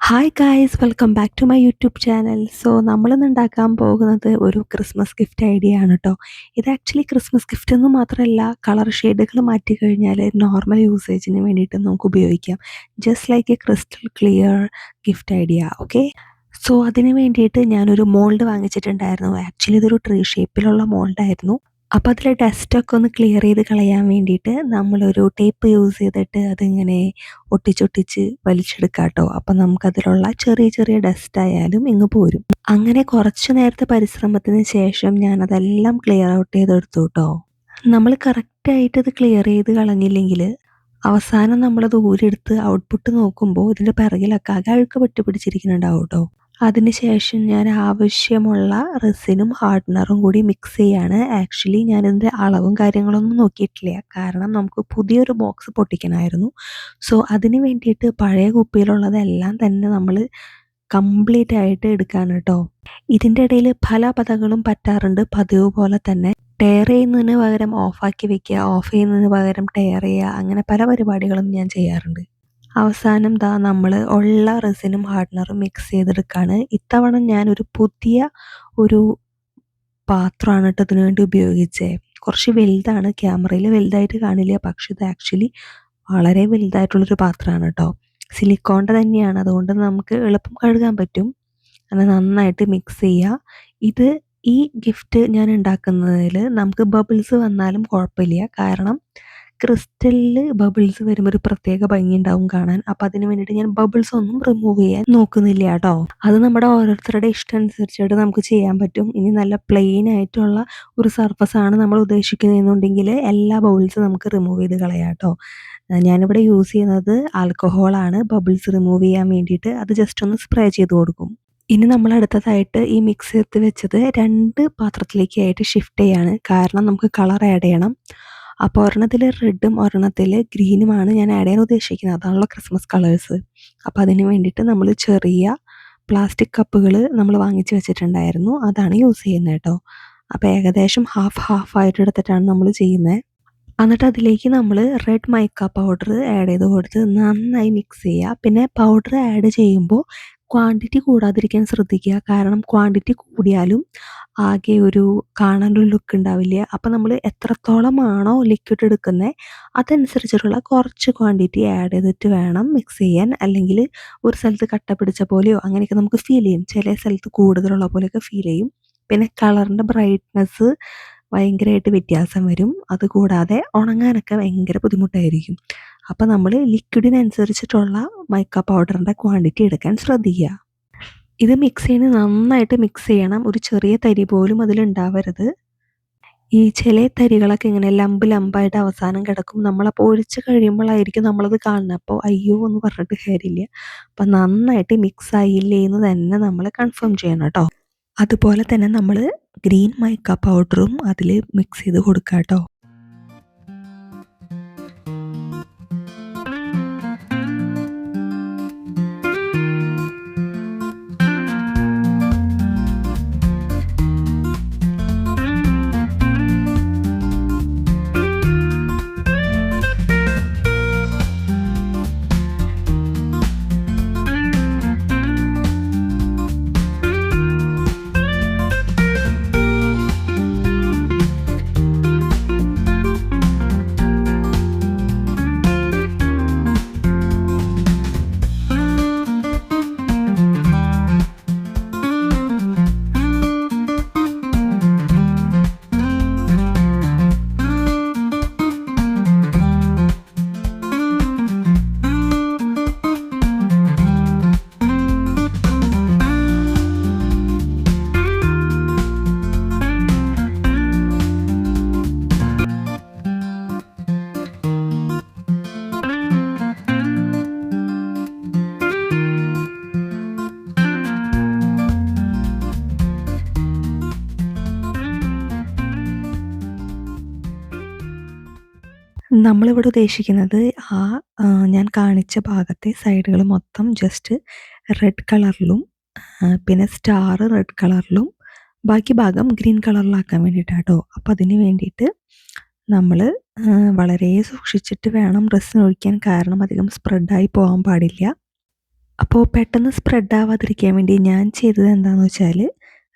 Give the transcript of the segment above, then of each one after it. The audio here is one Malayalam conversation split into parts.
Hi guys, welcome back to my YouTube channel. So നമ്മളിന്ന് ഉണ്ടാക്കാൻ പോകുന്നത് ഒരു ക്രിസ്മസ് ഗിഫ്റ്റ് ഐഡിയ ആണ് കേട്ടോ. ഇത് ആക്ച്വലി ക്രിസ്മസ് ഗിഫ്റ്റ് എന്ന് മാത്രമല്ല, കളർ ഷെയ്ഡുകൾ മാറ്റി കഴിഞ്ഞാൽ നോർമൽ യൂസേജിന് വേണ്ടിയിട്ട് നമുക്ക് ഉപയോഗിക്കാം. Just like A crystal clear gift idea. Okay, so അതിന് വേണ്ടിയിട്ട് ഞാനൊരു മോൾഡ് വാങ്ങിച്ചിട്ടുണ്ടായിരുന്നു. ആക്ച്വലി ഇതൊരു ട്രീ ഷേപ്പിലുള്ള മോൾഡായിരുന്നു. അപ്പോൾ അതിലെ ഡസ്റ്റൊക്കെ ഒന്ന് ക്ലിയർ ചെയ്ത് കളയാൻ വേണ്ടിയിട്ട് നമ്മളൊരു ടേപ്പ് യൂസ് ചെയ്തിട്ട് അതിങ്ങനെ ഒട്ടിച്ചൊട്ടിച്ച് വലിച്ചെടുക്കാം കേട്ടോ. അപ്പം നമുക്കതിലുള്ള ചെറിയ ചെറിയ ഡസ്റ്റ് ആയാലും ഇങ്ങ് പോരും. അങ്ങനെ കുറച്ച് നേരത്തെ പരിശ്രമത്തിന് ശേഷം ഞാനതെല്ലാം ക്ലിയർ ഔട്ട് ചെയ്തെടുത്തു കേട്ടോ. നമ്മൾ കറക്റ്റായിട്ട് ഇത് ക്ലിയർ ചെയ്ത് കളഞ്ഞില്ലെങ്കിൽ അവസാനം നമ്മളത് ഊരെടുത്ത് ഔട്ട്പുട്ട് നോക്കുമ്പോൾ ഇതിൻ്റെ പിറകിലൊക്കെ ആകെ അഴുക്ക് പറ്റി പിടിച്ചിരിക്കുന്നുണ്ടാവും കേട്ടോ. അതിനുശേഷം ഞാൻ ആവശ്യമുള്ള റെസിനും ഹാർഡ്നറും കൂടി മിക്സ് ചെയ്യാണ്. ആക്ച്വലി ഞാനിതിൻ്റെ അളവും കാര്യങ്ങളൊന്നും നോക്കിയിട്ടില്ല, കാരണം നമുക്ക് പുതിയൊരു ബോക്സ് പൊട്ടിക്കണമായിരുന്നു. സോ അതിന് വേണ്ടിയിട്ട് പഴയ കുപ്പിയിലുള്ളതെല്ലാം തന്നെ നമ്മൾ കംപ്ലീറ്റ് ആയിട്ട് എടുക്കാണ് കേട്ടോ. ഇതിൻ്റെ ഇടയിൽ പല പതകളും പറ്റാറുണ്ട്. പതിവ് പോലെ തന്നെ ടയർ ചെയ്യുന്നതിന് പകരം ഓഫാക്കി വെക്കുക, ഓഫ് ചെയ്യുന്നതിന് പകരം ടയർ ചെയ്യുക, അങ്ങനെ പല പരിപാടികളും ഞാൻ ചെയ്യാറുണ്ട്. അവസാനം നമ്മൾ ഉള്ള റെസിനും ഹാർഡ്നറും മിക്സ് ചെയ്തെടുക്കുകയാണ്. ഇത്തവണ ഞാനൊരു പുതിയ ഒരു പാത്രമാണ് കേട്ടോ ഇതിനു വേണ്ടി ഉപയോഗിച്ചത്. കുറച്ച് വലുതാണ്, ക്യാമറയിൽ വലുതായിട്ട് കാണില്ല, പക്ഷെ ഇത് ആക്ച്വലി വളരെ വലുതായിട്ടുള്ളൊരു പാത്രമാണ് കേട്ടോ. സിലിക്കോണിൻ്റെ തന്നെയാണ്, അതുകൊണ്ട് നമുക്ക് എളുപ്പം കഴുകാൻ പറ്റും. അങ്ങനെ നന്നായിട്ട് മിക്സ് ചെയ്യുക. ഇത് ഈ ഗിഫ്റ്റ് ഞാൻ ഉണ്ടാക്കുന്നതിൽ നമുക്ക് ബബിൾസ് വന്നാലും കുഴപ്പമില്ല, കാരണം ക്രിസ്റ്റലിൽ ബബിൾസ് വരുമ്പോൾ ഒരു പ്രത്യേക ഭംഗി ഉണ്ടാവും കാണാൻ. അപ്പം അതിന് വേണ്ടിയിട്ട് ഞാൻ ബബിൾസ് ഒന്നും റിമൂവ് ചെയ്യാൻ നോക്കുന്നില്ല കേട്ടോ. അത് നമ്മുടെ ഓരോരുത്തരുടെ ഇഷ്ടം അനുസരിച്ചിട്ട് നമുക്ക് ചെയ്യാൻ പറ്റും. ഇനി നല്ല പ്ലെയിൻ ആയിട്ടുള്ള ഒരു സർഫസ് ആണ് നമ്മൾ ഉദ്ദേശിക്കുന്നതെന്നുണ്ടെങ്കിൽ എല്ലാ ബബിൾസും നമുക്ക് റിമൂവ് ചെയ്ത് കളയാം കേട്ടോ. ഞാനിവിടെ യൂസ് ചെയ്യുന്നത് ആൽക്കഹോളാണ് ബബിൾസ് റിമൂവ് ചെയ്യാൻ വേണ്ടിയിട്ട്. അത് ജസ്റ്റ് ഒന്ന് സ്പ്രേ ചെയ്ത് കൊടുക്കും. ഇനി നമ്മൾ അടുത്തതായിട്ട് ഈ മിക്സ് ചെയ്ത് വെച്ചത് 2 പാത്രത്തിലേക്കായിട്ട് ഷിഫ്റ്റ് ചെയ്യാണ്, കാരണം നമുക്ക് കളർ ആഡ് ചെയ്യണം. അപ്പോൾ ഒരെണ്ണത്തിൽ റെഡും ഒരെണ്ണത്തിൽ ഗ്രീനുമാണ് ഞാൻ ആഡ് ചെയ്യാൻ ഉദ്ദേശിക്കുന്നത്. അതാണല്ലോ ക്രിസ്മസ് കളേഴ്സ്. അപ്പോൾ അതിന് വേണ്ടിയിട്ട് നമ്മൾ ചെറിയ പ്ലാസ്റ്റിക് കപ്പുകൾ നമ്മൾ വാങ്ങിച്ച് വെച്ചിട്ടുണ്ടായിരുന്നു, അതാണ് യൂസ് ചെയ്യുന്നത് കേട്ടോ. അപ്പോൾ ഏകദേശം ഹാഫ് ആയിട്ട് എടുത്തിട്ടാണ് നമ്മൾ ചെയ്യുന്നത്. എന്നിട്ട് അതിലേക്ക് നമ്മൾ റെഡ് മൈക്ക പൗഡർ ആഡ് ചെയ്ത് കൊടുത്ത് നന്നായി മിക്സ് ചെയ്യുക. പിന്നെ പൗഡർ ആഡ് ചെയ്യുമ്പോൾ ക്വാണ്ടിറ്റി കൂടാതിരിക്കാൻ ശ്രദ്ധിക്കുക, കാരണം ക്വാണ്ടിറ്റി കൂടിയാലും ആകെ ഒരു കാണാനൊരു ലുക്ക് ഉണ്ടാവില്ല. അപ്പോൾ നമ്മൾ എത്രത്തോളമാണോ ലിക്വിഡ് എടുക്കുന്നത് അതനുസരിച്ചിട്ടുള്ള കുറച്ച് ക്വാണ്ടിറ്റി ആഡ് ചെയ്തിട്ട് വേണം മിക്സ് ചെയ്യാൻ. അല്ലെങ്കിൽ ഒരു സ്ഥലത്ത് കട്ട പിടിച്ച പോലെയോ അങ്ങനെയൊക്കെ നമുക്ക് ഫീൽ ചെയ്യും, ചില സ്ഥലത്ത് കൂടുതലുള്ള പോലെയൊക്കെ ഫീൽ ചെയ്യും. പിന്നെ കളറിൻ്റെ ബ്രൈറ്റ്നസ് ഭയങ്കരമായിട്ട് വ്യത്യാസം വരും. അതുകൂടാതെ ഉണങ്ങാനൊക്കെ ഭയങ്കര ബുദ്ധിമുട്ടായിരിക്കും. അപ്പോൾ നമ്മൾ ലിക്വിഡിനനുസരിച്ചിട്ടുള്ള മൈക്ക പൗഡറിൻ്റെ ക്വാണ്ടിറ്റി എടുക്കാൻ ശ്രദ്ധിക്കുക. ഇത് മിക്സ് ചെയ്യുന്നത് നന്നായിട്ട് മിക്സ് ചെയ്യണം, ഒരു ചെറിയ തരി പോലും അതിലുണ്ടാവരുത്. ഈ ചില തരികളൊക്കെ ഇങ്ങനെ ലമ്പായിട്ട് അവസാനം കിടക്കും. നമ്മളപ്പോൾ ഒഴിച്ച് കഴിയുമ്പോഴായിരിക്കും നമ്മളത് കാണുന്നത്. അപ്പോൾ അയ്യോ എന്ന് പറഞ്ഞിട്ട് കാര്യമില്ല. അപ്പം നന്നായിട്ട് മിക്സ് ആയില്ലേ എന്ന് തന്നെ നമ്മൾ കൺഫേം ചെയ്യണം കേട്ടോ. അതുപോലെ തന്നെ നമ്മൾ ഗ്രീൻ മൈക്ക പൗഡറും അതിൽ മിക്സ് ചെയ്ത് കൊടുക്കുക കേട്ടോ. നമ്മളിവിടെ ഉദ്ദേശിക്കുന്നത് ഞാൻ കാണിച്ച ഭാഗത്തെ സൈഡുകൾ മൊത്തം ജസ്റ്റ് റെഡ് കളറിലും പിന്നെ സ്റ്റാർ റെഡ് കളറിലും ബാക്കി ഭാഗം ഗ്രീൻ കളറിലാക്കാൻ വേണ്ടിയിട്ടാണ് കേട്ടോ. അപ്പോൾ അതിന് വേണ്ടിയിട്ട് നമ്മൾ വളരെ സൂക്ഷിച്ചിട്ട് വേണം റെസിൻ ഒഴിക്കാൻ, കാരണം അധികം സ്പ്രെഡായി പോകാൻ പാടില്ല. അപ്പോൾ പെട്ടെന്ന് സ്പ്രെഡ് ആവാതിരിക്കാൻ വേണ്ടി ഞാൻ ചെയ്തത് എന്താണെന്ന് വെച്ചാൽ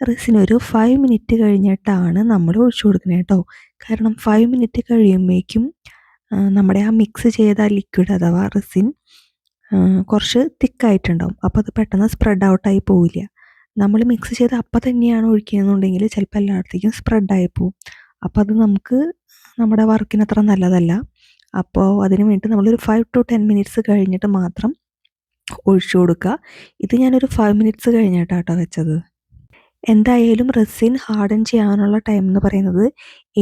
റെസിൻ ഒരു 5 മിനിറ്റ് കഴിഞ്ഞിട്ടാണ് നമ്മൾ ഒഴിച്ചു കൊടുക്കുന്നത് കേട്ടോ. കാരണം 5 മിനിറ്റ് കഴിയുമ്പോഴേക്കും നമ്മുടെ ആ മിക്സ് ചെയ്ത ലിക്വിഡ് അഥവാ റെസിൻ കുറച്ച് തിക്കായിട്ടുണ്ടാവും. അപ്പോൾ അത് പെട്ടെന്ന് സ്പ്രെഡ് ഔട്ടായി പോവില്ല. നമ്മൾ മിക്സ് ചെയ്ത് അപ്പം തന്നെയാണ് ഒഴിക്കുന്നതെന്നുണ്ടെങ്കിൽ ചിലപ്പോൾ എല്ലായിടത്തേക്കും സ്പ്രെഡായി പോവും. അപ്പോൾ അത് നമുക്ക് നമ്മുടെ വർക്കിന് അത്ര നല്ലതല്ല. അപ്പോൾ അതിന് വേണ്ടി നമ്മളൊരു 5 to 10 മിനിറ്റ്സ് കഴിഞ്ഞിട്ട് മാത്രം ഒഴിച്ചു കൊടുക്കുക. ഇത് ഞാനൊരു 5 മിനിറ്റ്സ് കഴിഞ്ഞിട്ടാണ് കേട്ടോ വെച്ചത്. എന്തായാലും റെസിൻ ഹാർഡൻ ചെയ്യാനുള്ള ടൈം എന്ന് പറയുന്നത്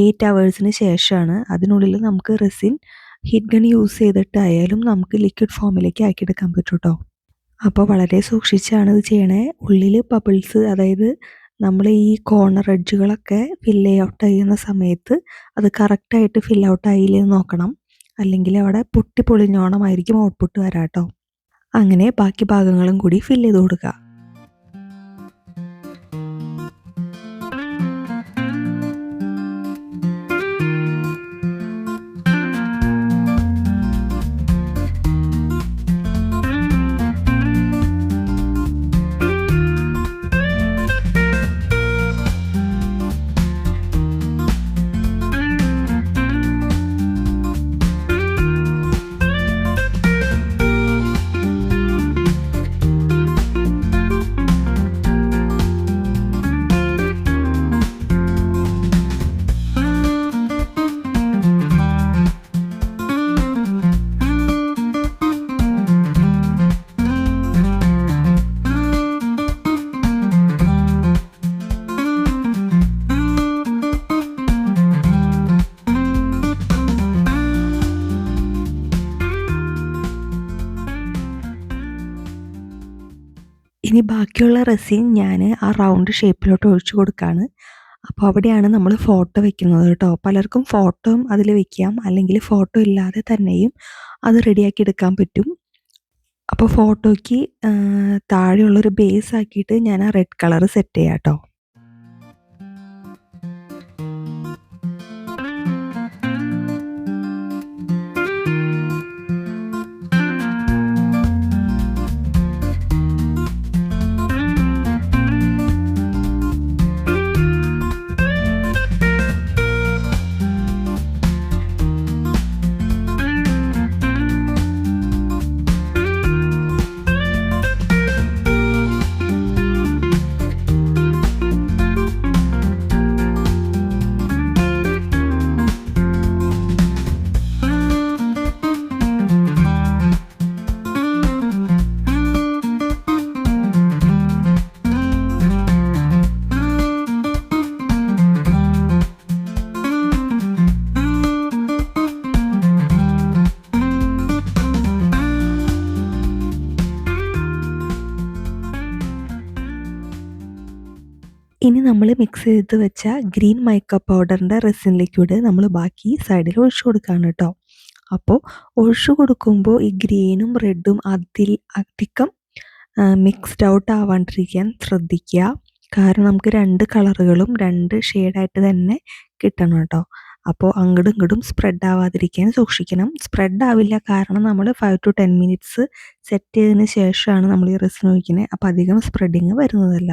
8 അവേഴ്സിന് ശേഷമാണ്. അതിനുള്ളിൽ നമുക്ക് റെസിൻ ഹീറ്റ് ഗൺ യൂസ് ചെയ്തിട്ടായാലും നമുക്ക് ലിക്വിഡ് ഫോമിലേക്ക് ആക്കിയെടുക്കാൻ പറ്റും കേട്ടോ. അപ്പോൾ വളരെ സൂക്ഷിച്ചാണ് ഇത് ചെയ്യണേ. ഉള്ളിൽ ബബിൾസ്, അതായത് നമ്മൾ ഈ കോർണർ എഡ്ജുകളൊക്കെ ഫില്ല് ഔട്ട് ചെയ്യുന്ന സമയത്ത് അത് കറക്റ്റായിട്ട് ഫിൽ ഔട്ട് ആയില്ലെന്ന് നോക്കണം. അല്ലെങ്കിൽ അവിടെ പൊട്ടി പൊളിഞ്ഞോണമായിരിക്കും ഔട്ട്പുട്ട് വരാം കേട്ടോ. അങ്ങനെ ബാക്കി ഭാഗങ്ങളും കൂടി ഫില്ല് ചെയ്ത് കൊടുക്കുക. ഇനി ബാക്കിയുള്ള റെസിൻ ഞാൻ ആ റൗണ്ട് ഷേപ്പിലോട്ട് ഒഴിച്ചു കൊടുക്കുകയാണ്. അപ്പോൾ അവിടെയാണ് നമ്മൾ ഫോട്ടോ വെക്കുന്നത് കേട്ടോ. പലർക്കും ഫോട്ടോയും അതിൽ വെക്കാം, അല്ലെങ്കിൽ ഫോട്ടോ ഇല്ലാതെ തന്നെയും അത് റെഡിയാക്കി എടുക്കാൻ പറ്റും. അപ്പോൾ ഫോട്ടോയ്ക്ക് താഴെയുള്ളൊരു ബേസ് ആക്കിയിട്ട് ഞാൻ ആ റെഡ് കളർ സെറ്റ് ചെയ്യാം കേട്ടോ. ഇനി നമ്മൾ മിക്സ് ചെയ്ത് വെച്ച ഗ്രീൻ മൈക്ക പൗഡറിൻ്റെ റെസിൻ ലിക്വിഡ് നമ്മൾ ബാക്കി സൈഡിൽ ഒഴിച്ചു കൊടുക്കുകയാണ് കേട്ടോ. അപ്പോൾ ഒഴിച്ചു കൊടുക്കുമ്പോൾ ഈ ഗ്രീനും റെഡും അധികം മിക്സ്ഡ് ഔട്ട് ആവാണ്ടിരിക്കാൻ ശ്രദ്ധിക്കുക. കാരണം നമുക്ക് 2 കളറുകളും 2 ഷെയ്ഡായിട്ട് തന്നെ കിട്ടണം കേട്ടോ. അപ്പോൾ അങ്ങോട്ടും ഇങ്ങോട്ടും സ്പ്രെഡ് ആവാതിരിക്കാൻ സൂക്ഷിക്കണം. സ്പ്രെഡ് ആവില്ല, കാരണം നമ്മൾ 5 to 10 മിനിറ്റ്സ് സെറ്റ് ചെയ്തതിന് ശേഷമാണ് നമ്മൾ ഈ റെസിൻ ഒഴിക്കുന്നത്. അപ്പോൾ അധികം സ്പ്രെഡിങ് വരുന്നതല്ല.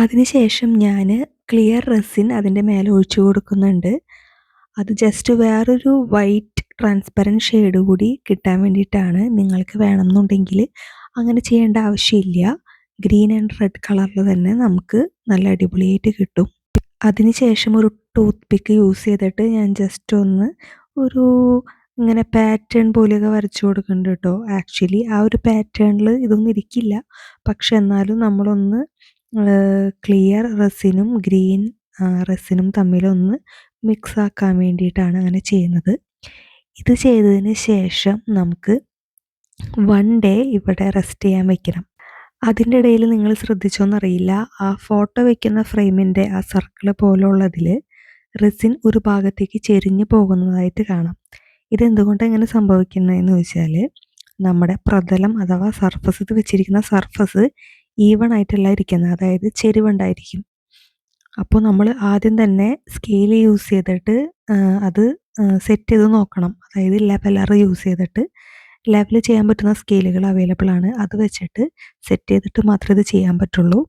അതിനുശേഷം ഞാൻ ക്ലിയർ റെസിൻ അതിൻ്റെ മേലെ ഒഴിച്ചു കൊടുക്കുന്നുണ്ട്. അത് ജസ്റ്റ് വേറൊരു വൈറ്റ് ട്രാൻസ്പെറൻറ്റ് ഷെയ്ഡ് കൂടി കിട്ടാൻ വേണ്ടിയിട്ടാണ്. നിങ്ങൾക്ക് വേണമെന്നുണ്ടെങ്കിൽ അങ്ങനെ ചെയ്യേണ്ട ആവശ്യമില്ല. ഗ്രീൻ ആൻഡ് റെഡ് കളറിൽ തന്നെ നമുക്ക് നല്ല അടിപൊളിയായിട്ട് കിട്ടും. അതിനുശേഷം ഒരു ടൂത്ത് പിക്ക് യൂസ് ചെയ്തിട്ട് ഞാൻ ജസ്റ്റ് ഒന്ന് ഒരു ഇങ്ങനെ പാറ്റേൺ പോലെയൊക്കെ വരച്ചു കൊടുക്കുന്നുണ്ട് കേട്ടോ. ആക്ച്വലി ആ ഒരു പാറ്റേണിൽ ഇതൊന്നും ഇരിക്കില്ല. പക്ഷെ എന്നാലും നമ്മളൊന്ന് ക്ലിയർ റെസിനും ഗ്രീൻ റെസിനും തമ്മിലൊന്ന് മിക്സ് ആക്കാൻ വേണ്ടിയിട്ടാണ് അങ്ങനെ ചെയ്യുന്നത്. ഇത് ചെയ്തതിന് ശേഷം നമുക്ക് 1 ഡേ ഇവിടെ റെസ്റ്റ് ചെയ്യാൻ വെക്കണം. അതിൻ്റെ ഇടയിൽ നിങ്ങൾ ശ്രദ്ധിച്ചോന്നറിയില്ല, ആ ഫോട്ടോ വെക്കുന്ന ഫ്രെയിമിൻ്റെ ആ സർക്കിൾ പോലുള്ളതിൽ റെസിൻ ഒരു ഭാഗത്തേക്ക് ചെരിഞ്ഞു പോകുന്നതായിട്ട് കാണാം. ഇതെന്തുകൊണ്ടാണ് ഇങ്ങനെ സംഭവിക്കുന്നതെന്ന് ചോദിച്ചാൽ, നമ്മുടെ പ്രതലം അഥവാ സർഫസ്, ഇത് വെച്ചിരിക്കുന്ന സർഫസ് ഈവൺ ആയിട്ടല്ല ഇരിക്കുന്നത്, അതായത് ചെരിവുണ്ടായിരിക്കും. അപ്പോൾ നമ്മൾ ആദ്യം തന്നെ സ്കെയിൽ യൂസ് ചെയ്തിട്ട് അത് സെറ്റ് ചെയ്ത് നോക്കണം. അതായത് ലെവലർ യൂസ് ചെയ്തിട്ട് ലെവൽ ചെയ്യാൻ പറ്റുന്ന സ്കെയിലുകൾ അവൈലബിൾ ആണ്. അത് വെച്ചിട്ട് സെറ്റ് ചെയ്തിട്ട് മാത്രമേ ഇത് ചെയ്യാൻ പറ്റുള്ളൂ.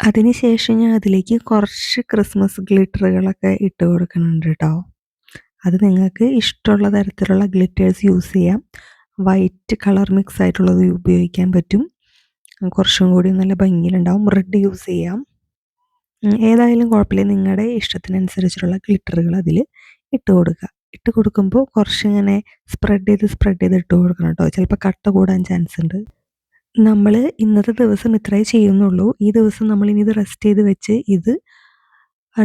അതിനുശേഷം ഞാൻ അതിലേക്ക് കുറച്ച് ക്രിസ്മസ് ഗ്ലിറ്ററുകളൊക്കെ ഇട്ട് കൊടുക്കുന്നുണ്ട് കേട്ടോ. അത് നിങ്ങൾക്ക് ഇഷ്ടമുള്ള തരത്തിലുള്ള ഗ്ലിറ്റേഴ്സ് യൂസ് ചെയ്യാം. വൈറ്റ് കളർ മിക്സ് ആയിട്ടുള്ളത് ഉപയോഗിക്കാൻ പറ്റും. കുറച്ചും കൂടി നല്ല ഭംഗിയിലുണ്ടാവും. റെഡ് യൂസ് ചെയ്യാം. ഏതായാലും കുഴപ്പമില്ല, നിങ്ങളുടെ ഇഷ്ടത്തിനനുസരിച്ചുള്ള ഗ്ലിറ്ററുകൾ അതിൽ ഇട്ട് കൊടുക്കുക. ഇട്ട് കൊടുക്കുമ്പോൾ കുറച്ചിങ്ങനെ സ്പ്രെഡ് ചെയ്ത് ഇട്ട് കൊടുക്കണം കേട്ടോ. ചിലപ്പോൾ കട്ട കൂടാൻ ചാൻസ് ഉണ്ട്. നമ്മൾ ഇന്നത്തെ ദിവസം ഇത്രയേ ചെയ്യുന്നുള്ളൂ. ഈ ദിവസം നമ്മളിനി ഇത് റെസ്റ്റ് ചെയ്ത് വെച്ച് ഇത്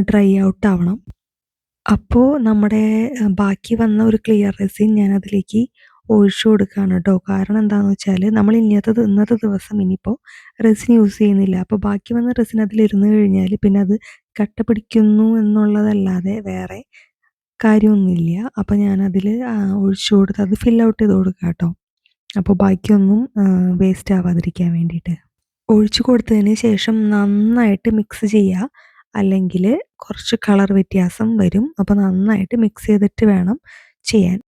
ഡ്രൈ ഔട്ട് ആവണം. അപ്പോൾ നമ്മുടെ ബാക്കി വന്ന ഒരു ക്ലിയർ റെസിൻ ഞാൻ അതിലേക്ക് ഒഴിച്ചു കൊടുക്കുകയാണ് കേട്ടോ. കാരണം എന്താണെന്ന് വെച്ചാൽ നമ്മൾ ഇന്നത്തെ ദിവസം ഇനിയിപ്പോൾ റെസിൻ യൂസ് ചെയ്യുന്നില്ല. അപ്പോൾ ബാക്കി വന്ന റെസിൻ അതിലിരുന്ന് കഴിഞ്ഞാൽ പിന്നെ അത് കട്ട പിടിക്കുന്നു എന്നുള്ളതല്ലാതെ വേറെ കാര്യമൊന്നുമില്ല. അപ്പോൾ ഞാനതിൽ ഒഴിച്ചു കൊടുത്ത് അത് ഫിൽ ഔട്ട് ചെയ്ത് കൊടുക്കുക കേട്ടോ. അപ്പോൾ ബാക്കിയൊന്നും വേസ്റ്റ് ആവാതിരിക്കാൻ വേണ്ടിയിട്ട് ഒഴിച്ചു കൊടുത്തതിന് ശേഷം നന്നായിട്ട് മിക്സ് ചെയ്യുക. അല്ലെങ്കിൽ കുറച്ച് കളർ വ്യത്യാസം വരും. അപ്പോൾ നന്നായിട്ട് മിക്സ് ചെയ്തിട്ട് വേണം ചെയ്യാൻ.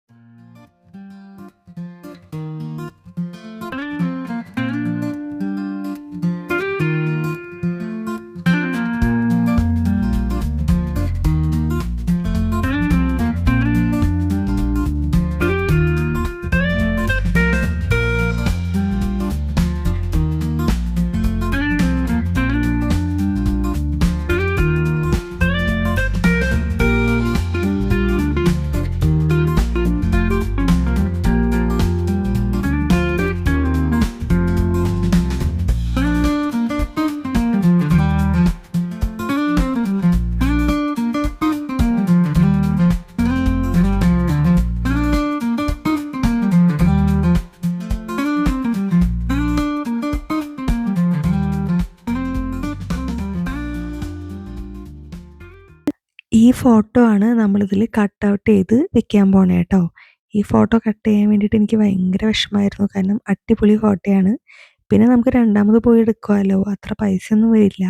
ഈ ഫോട്ടോ ആണ് നമ്മളിതിൽ കട്ട് ഔട്ട് ചെയ്ത് വെക്കാൻ പോണേ കേട്ടോ. ഈ ഫോട്ടോ കട്ട് ചെയ്യാൻ വേണ്ടിയിട്ട് എനിക്ക് ഭയങ്കര വിഷമമായിരുന്നു. കാരണം അടിപൊളി ഫോട്ടോയാണ്. പിന്നെ നമുക്ക് രണ്ടാമത് പോയി എടുക്കാമല്ലോ, അത്ര പൈസയൊന്നും വരില്ല.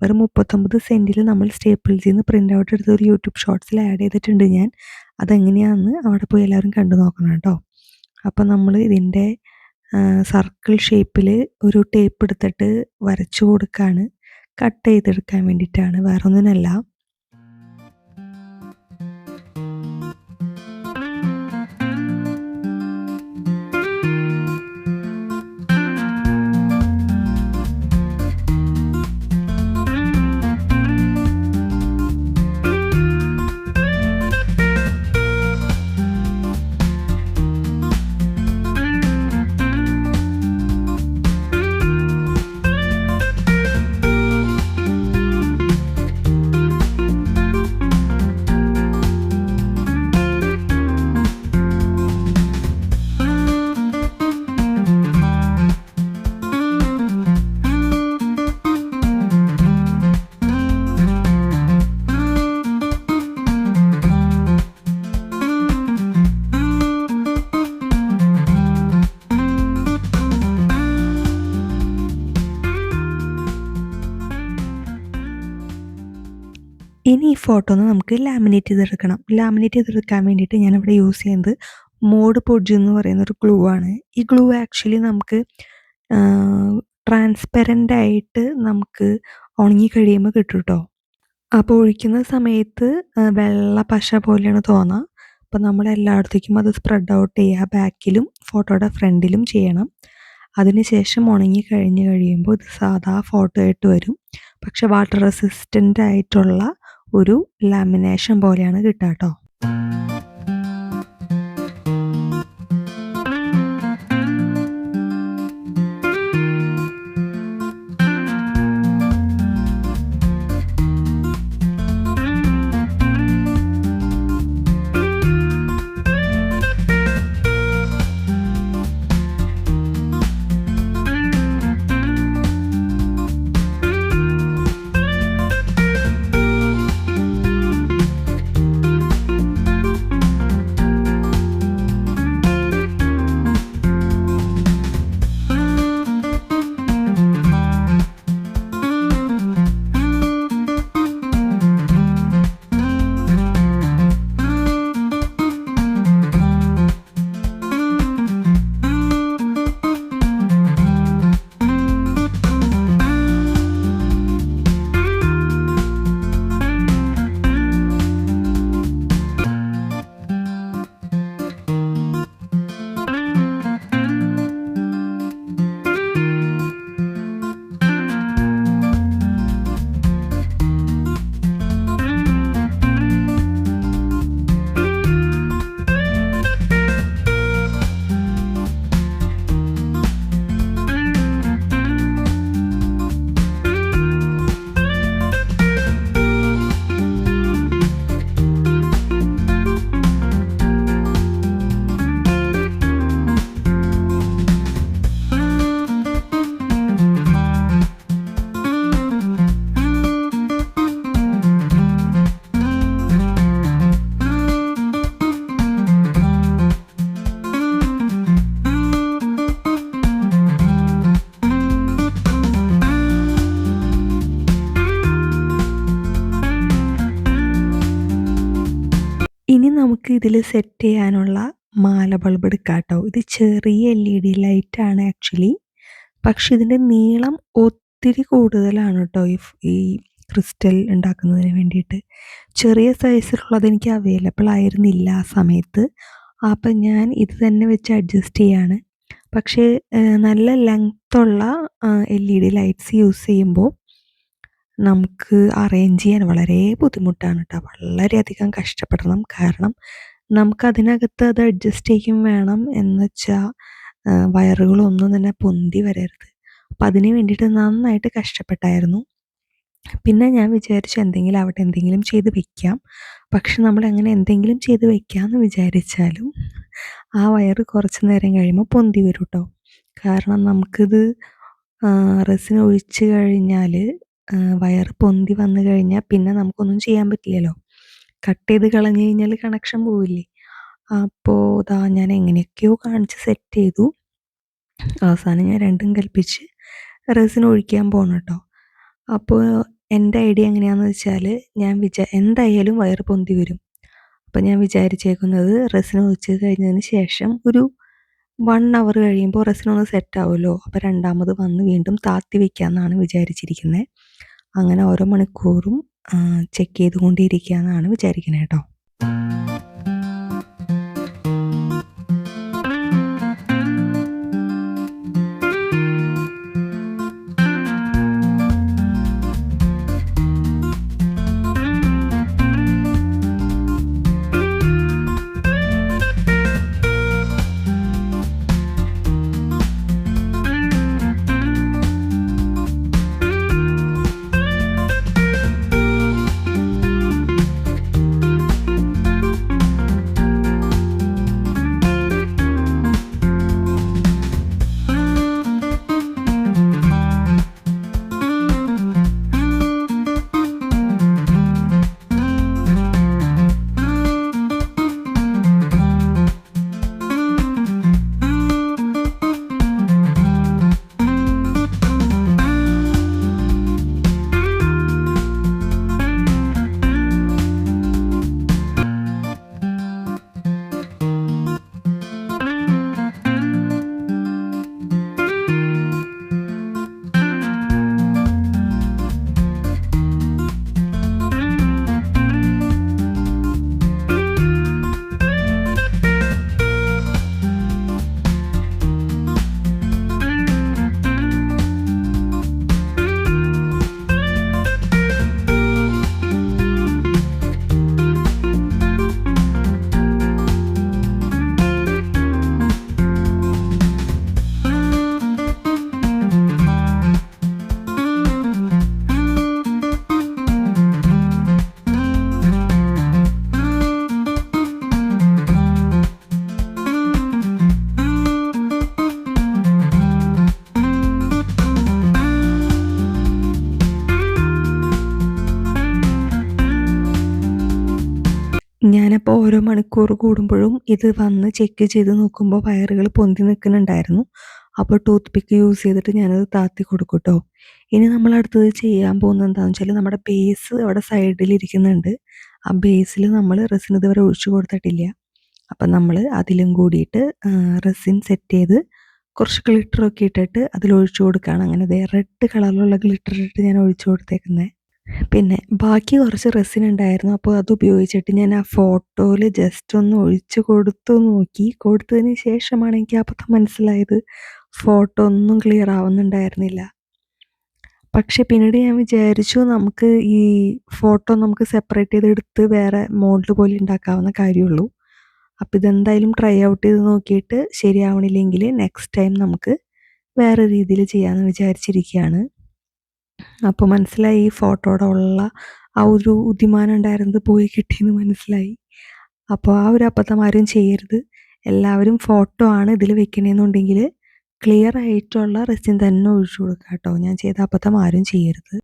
വെറും 39 സെൻറ്റിൽ നമ്മൾ സ്റ്റേപ്പിൾസിൽ നിന്ന് പ്രിൻ്റ് ഔട്ട് എടുത്ത് ഒരു യൂട്യൂബ് ഷോർട്സിൽ ആഡ് ചെയ്തിട്ടുണ്ട് ഞാൻ. അതെങ്ങനെയാണെന്ന് അവിടെ പോയി എല്ലാവരും കണ്ടു നോക്കണം കേട്ടോ. അപ്പോൾ നമ്മൾ ഇതിൻ്റെ സർക്കിൾ ഷേപ്പിൽ ഒരു ടേപ്പ് എടുത്തിട്ട് വരച്ചു കൊടുക്കുകയാണ്. കട്ട് ചെയ്തെടുക്കാൻ വേണ്ടിയിട്ടാണ്, വേറെ ഒന്നിനല്ല. ഇനി ഈ ഫോട്ടോന്ന് നമുക്ക് ലാമിനേറ്റ് ചെയ്തെടുക്കണം. ലാമിനേറ്റ് ചെയ്തെടുക്കാൻ വേണ്ടിയിട്ട് ഞാനിവിടെ യൂസ് ചെയ്യുന്നത് മോഡ് പൊഡ്ജ് എന്ന് പറയുന്നൊരു ഗ്ലൂ ആണ്. ഈ ഗ്ലൂ ആക്ച്വലി നമുക്ക് ട്രാൻസ്പെറൻ്റ് ആയിട്ട് നമുക്ക് ഉണങ്ങി കഴിയുമ്പോൾ കിട്ടും കേട്ടോ. അപ്പോൾ ഒഴിക്കുന്ന സമയത്ത് വെള്ള പശ പോലെയാണ് തോന്നുക. അപ്പോൾ നമ്മൾ എല്ലായിടത്തേക്കും അത് സ്പ്രെഡ് ഔട്ട് ചെയ്യുക. ബാക്കിലും ഫോട്ടോയുടെ ഫ്രണ്ടിലും ചെയ്യണം. അതിനുശേഷം ഉണങ്ങി കഴിഞ്ഞ് കഴിയുമ്പോൾ ഇത് സാധാ ഫോട്ടോ ആയിട്ട് വരും. പക്ഷെ വാട്ടർ റെസിസ്റ്റൻ്റ് ആയിട്ടുള്ള ഒരു ലാമിനേഷൻ പോലെയാണ് കിട്ടുക കേട്ടോ. ഇനി നമുക്ക് ഇതിൽ സെറ്റ് ചെയ്യാനുള്ള മാല ബൾബ് എടുക്കാം കേട്ടോ. ഇത് ചെറിയ LED ലൈറ്റാണ് ആക്ച്വലി. പക്ഷെ ഇതിൻ്റെ നീളം ഒത്തിരി കൂടുതലാണ് കേട്ടോ ഈ ക്രിസ്റ്റൽ ഉണ്ടാക്കുന്നതിന് വേണ്ടിയിട്ട്. ചെറിയ സൈസിലുള്ളത് എനിക്ക് അവൈലബിൾ ആയിരുന്നില്ല ആ സമയത്ത്. അപ്പം ഞാൻ ഇത് തന്നെ വെച്ച് അഡ്ജസ്റ്റ് ചെയ്യാണ്. പക്ഷേ നല്ല ലെങ്ത്തുള്ള LED ലൈറ്റ്സ് യൂസ് ചെയ്യുമ്പോൾ നമുക്ക് അറേഞ്ച് ചെയ്യാൻ വളരെ ബുദ്ധിമുട്ടാണ് കേട്ടോ. വളരെയധികം കഷ്ടപ്പെടണം. കാരണം നമുക്കതിനകത്ത് അത് അഡ്ജസ്റ്റ് ചെയ്യും വേണം. എന്ന് വെച്ചാൽ വയറുകളൊന്നും തന്നെ പൊന്തി വരരുത്. അപ്പം അതിന് വേണ്ടിയിട്ട് നന്നായിട്ട് കഷ്ടപ്പെട്ടായിരുന്നു. പിന്നെ ഞാൻ വിചാരിച്ചു അവിടെ എന്തെങ്കിലും ചെയ്ത് വെക്കാം. പക്ഷെ നമ്മളങ്ങനെ എന്തെങ്കിലും ചെയ്ത് വെക്കാമെന്ന് വിചാരിച്ചാലും ആ വയറ് കുറച്ച് നേരം കഴിയുമ്പോൾ പൊന്തി വരും കേട്ടോ. കാരണം നമുക്കിത് റെസിൻ ഒഴിച്ച് കഴിഞ്ഞാൽ വയറ് പൊന്തി വന്നു കഴിഞ്ഞാൽ പിന്നെ നമുക്കൊന്നും ചെയ്യാൻ പറ്റില്ലല്ലോ. കട്ട് ചെയ്ത് കളഞ്ഞു കഴിഞ്ഞാൽ കണക്ഷൻ പോവില്ലേ. അപ്പോൾ ഞാൻ എങ്ങനെയൊക്കെയോ കാണിച്ച് സെറ്റ് ചെയ്തു. അവസാനം ഞാൻ രണ്ടും കൽപ്പിച്ച് റെസിൻ ഒഴിക്കാൻ പോകണം കേട്ടോ. അപ്പോൾ എൻ്റെ ഐഡിയ എങ്ങനെയാണെന്ന് വെച്ചാൽ എന്തായാലും വയറ് പൊന്തി വരും. അപ്പോൾ ഞാൻ വിചാരിച്ചേക്കുന്നത് റെസിൻ ഒഴിച്ച് കഴിഞ്ഞതിന് ശേഷം ഒരു 1 hour കഴിയുമ്പോൾ റെസിൻ ഒന്ന് സെറ്റ് ആവുമല്ലോ. അപ്പോൾ രണ്ടാമത് വന്ന് വീണ്ടും താത്തി വയ്ക്കാമെന്നാണ് വിചാരിച്ചിരിക്കുന്നത്. അങ്ങനെ ഓരോ മണിക്കൂറും ചെക്ക് ചെയ്തുകൊണ്ടിരിക്കുകയെന്നാണ് വിചാരിക്കുന്നത് കേട്ടോ. ഓരോ മണിക്കൂർ കൂടുമ്പോഴും ഇത് വന്ന് ചെക്ക് ചെയ്ത് നോക്കുമ്പോൾ വയറുകൾ പൊന്തി നിൽക്കുന്നുണ്ടായിരുന്നു. അപ്പോൾ ടൂത്ത് പിക്ക് യൂസ് ചെയ്തിട്ട് ഞാനത് താത്തി കൊടുക്കും ട്ടോ. ഇനി നമ്മൾ അടുത്തത് ചെയ്യാൻ പോകുന്നത് എന്താണെന്ന് വെച്ചാൽ നമ്മുടെ ബേസ് അവിടെ സൈഡിൽ ഇരിക്കുന്നുണ്ട്. ആ ബേസിൽ നമ്മൾ റെസിൻ ഇതുവരെ ഒഴിച്ചു കൊടുത്തിട്ടില്ല. അപ്പം നമ്മൾ അതിലും കൂടിയിട്ട് റെസിൻ സെറ്റ് ചെയ്ത് കുറച്ച് ഗ്ലിറ്ററൊക്കെ ഇട്ടിട്ട് അതിലൊഴിച്ചു കൊടുക്കുകയാണ്. അങ്ങനെ ദേ റെഡ് കളറിലുള്ള ഗ്ലിറ്റർ ഇട്ടിട്ട് ഞാൻ ഒഴിച്ചു കൊടുത്തേക്കുന്നത്. പിന്നെ ബാക്കി കുറച്ച് റെസിൻ ഉണ്ടായിരുന്നു. അപ്പോൾ അത് ഉപയോഗിച്ചിട്ട് ഞാൻ ആ ഫോട്ടോയിൽ ജസ്റ്റ് ഒന്ന് ഒഴിച്ച് കൊടുത്തു നോക്കി. കൊടുത്തതിന് ശേഷമാണ് എനിക്ക് അബദ്ധം മനസ്സിലായത്. ഫോട്ടോ ഒന്നും ക്ലിയർ ആവുന്നുണ്ടായിരുന്നില്ല. പക്ഷെ പിന്നീട് ഞാൻ വിചാരിച്ചു നമുക്ക് ഈ ഫോട്ടോ നമുക്ക് സെപ്പറേറ്റ് ചെയ്തെടുത്ത് വേറെ മോഡൽ പോലെ ഉണ്ടാക്കാവുന്ന കാര്യമുള്ളൂ. അപ്പോൾ ഇതെന്തായാലും ട്രൈ ഔട്ട് ചെയ്ത് നോക്കിയിട്ട് ശരിയാവണില്ലെങ്കിൽ നെക്സ്റ്റ് ടൈം നമുക്ക് വേറെ രീതിയിൽ ചെയ്യാമെന്ന് വിചാരിച്ചിരിക്കുകയാണ്. അപ്പോൾ മനസ്സിലായി ഈ ഫോട്ടോയുടെ ഉള്ള ആ ഒരു ഉദ്ദിമാനം ഉണ്ടായിരുന്നത് പോയി കിട്ടിയെന്ന് മനസ്സിലായി. അപ്പോൾ ആ ഒരു അബദ്ധം ആരും ചെയ്യരുത്. എല്ലാവരും ഫോട്ടോ ആണ് ഇതിൽ വെക്കണമെന്നുണ്ടെങ്കിൽ ക്ലിയർ ആയിട്ടുള്ള റെസിൻ തന്നെ ഒഴിച്ചു കൊടുക്കുക കേട്ടോ. ഞാൻ ചെയ്ത അബദ്ധം ആരും ചെയ്യരുത്.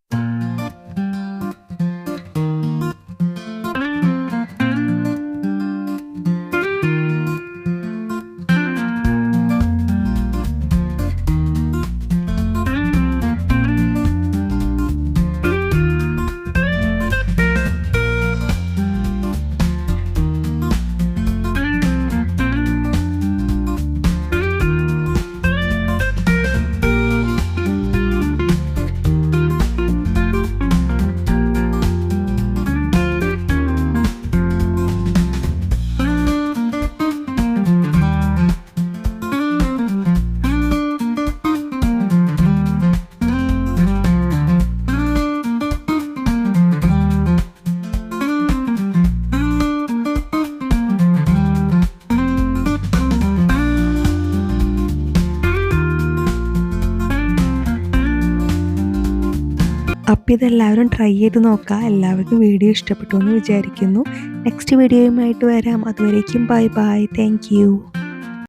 അപ്പോൾ ഇതെല്ലാവരും ട്രൈ ചെയ്ത് നോക്കുക. എല്ലാവർക്കും വീഡിയോ ഇഷ്ടപ്പെട്ടു എന്ന് വിചാരിക്കുന്നു. നെക്സ്റ്റ് വീഡിയോയുമായിട്ട് വരാം. അതുവരേക്കും ബൈ ബൈ. Thank you.